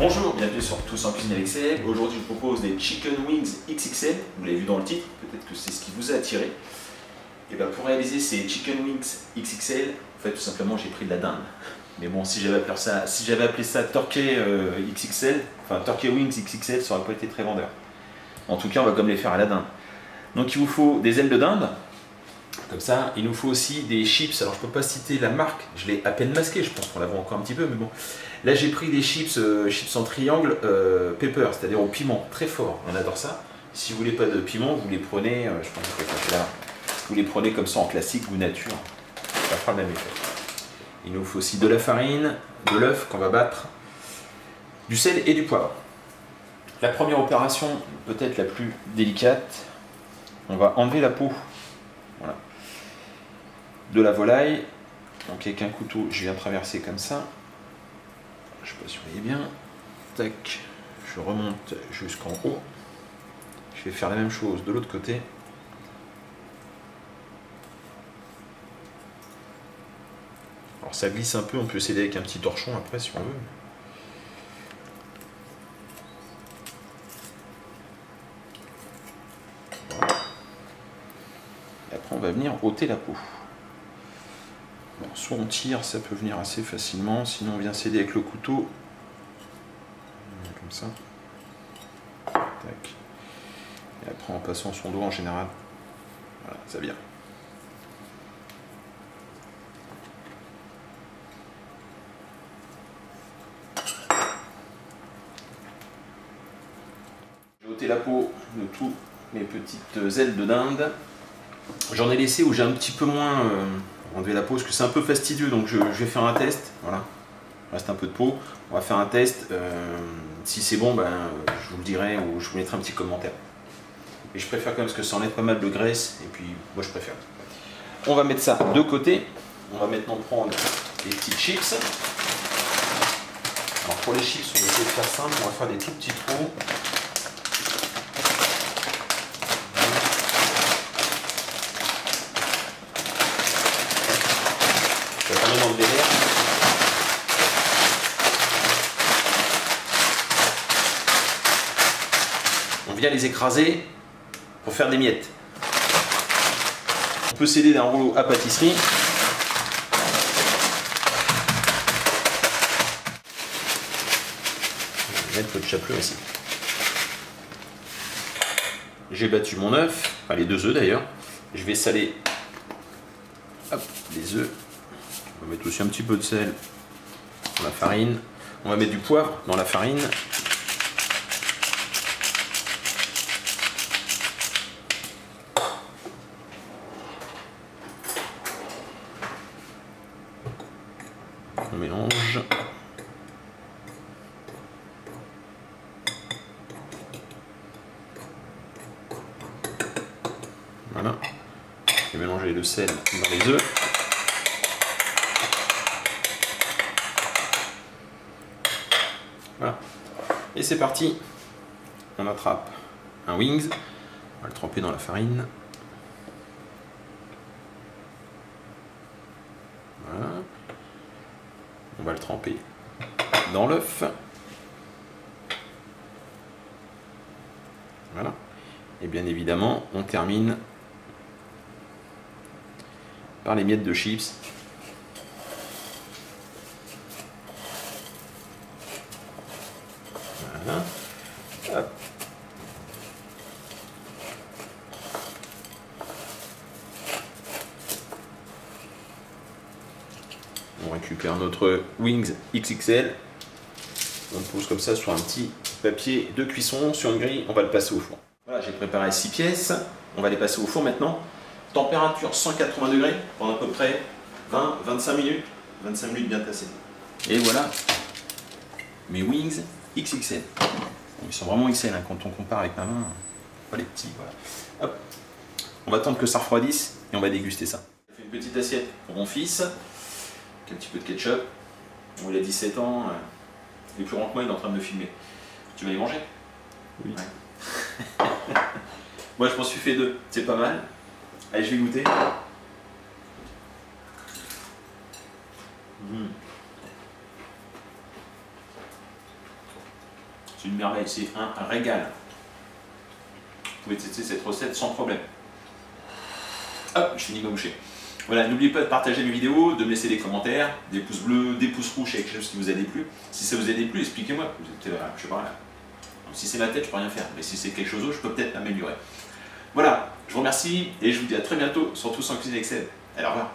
Bonjour, bienvenue sur Tous en Cuisine avec Seb. Aujourd'hui, je vous propose des Chicken Wings XXL. Vous l'avez vu dans le titre, peut-être que c'est ce qui vous a attiré. Et bien pour réaliser ces Chicken Wings XXL, en fait, tout simplement, j'ai pris de la dinde. Mais bon, si j'avais appelé ça Turkey XXL, enfin Turkey Wings XXL, ça aurait pas été très vendeur. En tout cas, on va comme les faire à la dinde. Donc, il vous faut des ailes de dinde. Comme ça, il nous faut aussi des chips. Alors, je peux pas citer la marque, je l'ai à peine masqué, je pense qu'on la voit encore un petit peu, mais bon. Là, j'ai pris des chips en triangle pepper, c'est-à-dire au piment, très fort. On adore ça. Si vous voulez pas de piment, vous les prenez, je pense que là, vous les prenez comme ça en classique, goût nature. Ça fera le même effet. Il nous faut aussi de la farine, de l'œuf qu'on va battre, du sel et du poivre. La première opération, peut-être la plus délicate, on va enlever la peau. Voilà. De la volaille. Donc avec un couteau, je viens traverser comme ça. Je ne sais pas si vous voyez bien. Tac. Je remonte jusqu'en haut. Je vais faire la même chose de l'autre côté. Alors ça glisse un peu, on peut s'aider avec un petit torchon après si on veut. Voilà. Et après on va venir ôter la peau. Bon, soit on tire, ça peut venir assez facilement, sinon on vient s'aider avec le couteau. Comme ça. Tac. Et après en passant son doigt en général, voilà, ça vient. J'ai ôté la peau de toutes mes petites ailes de dinde. J'en ai laissé où j'ai un petit peu moins enlevé la peau parce que c'est un peu fastidieux, donc je vais faire un test. Voilà, il reste un peu de peau. On va faire un test. Si c'est bon, ben, je vous le dirai ou je vous mettrai un petit commentaire. Et je préfère quand même parce que ça enlève pas mal de graisse et puis moi je préfère. On va mettre ça de côté. On va maintenant prendre les petites chips. Alors pour les chips, on va essayer de faire simple. On va faire des tout petits trous. Ça va quand même enlever l'air. On vient les écraser pour faire des miettes. On peut s'aider d'un rouleau à pâtisserie. Je vais mettre le chapelure ici. J'ai battu mon œuf, enfin les 2 œufs d'ailleurs. Je vais saler les œufs. On va mettre aussi un petit peu de sel dans la farine. On va mettre du poivre dans la farine. On mélange. Voilà. Je vais mélanger le sel dans les œufs. Voilà. Et c'est parti. On attrape un wings. On va le tremper dans la farine. Voilà. On va le tremper dans l'œuf. Voilà. Et bien évidemment, on termine par les miettes de chips. Voilà. Hop. On récupère notre Wings XXL. On le pose comme ça sur un petit papier de cuisson, sur une grille. On va le passer au four. Voilà, j'ai préparé 6 pièces. On va les passer au four maintenant. Température 180 degrés pendant à peu près 20-25 minutes. 25 minutes bien tassées. Et voilà mes Wings XXL. Bon, ils sont vraiment XL hein, quand on compare avec ma main. Pas les petits. Voilà. Hop. On va attendre que ça refroidisse et on va déguster ça. J'ai fait une petite assiette pour mon fils. Avec un petit peu de ketchup. Bon, il a 17 ans. Il est plus grand que moi, il est en train de me filmer. Tu vas y manger? Oui. Ouais. Moi je m'en suis fait 2. C'est pas mal. Allez, je vais goûter. C'est une merveille, c'est un régal. Vous pouvez tester cette recette sans problème. Hop, je finis ma bouchée. Voilà, n'oubliez pas de partager mes vidéos, de me laisser des commentaires, des pouces bleus, des pouces rouges, quelque chose qui vous a déplu. Si ça vous a déplu, expliquez-moi. Je sais pas là. Donc, si c'est ma tête, je peux rien faire. Mais si c'est quelque chose d'autre, je peux peut-être m'améliorer. Voilà, je vous remercie et je vous dis à très bientôt, surtout sans cuisine Excel. Allez, au revoir.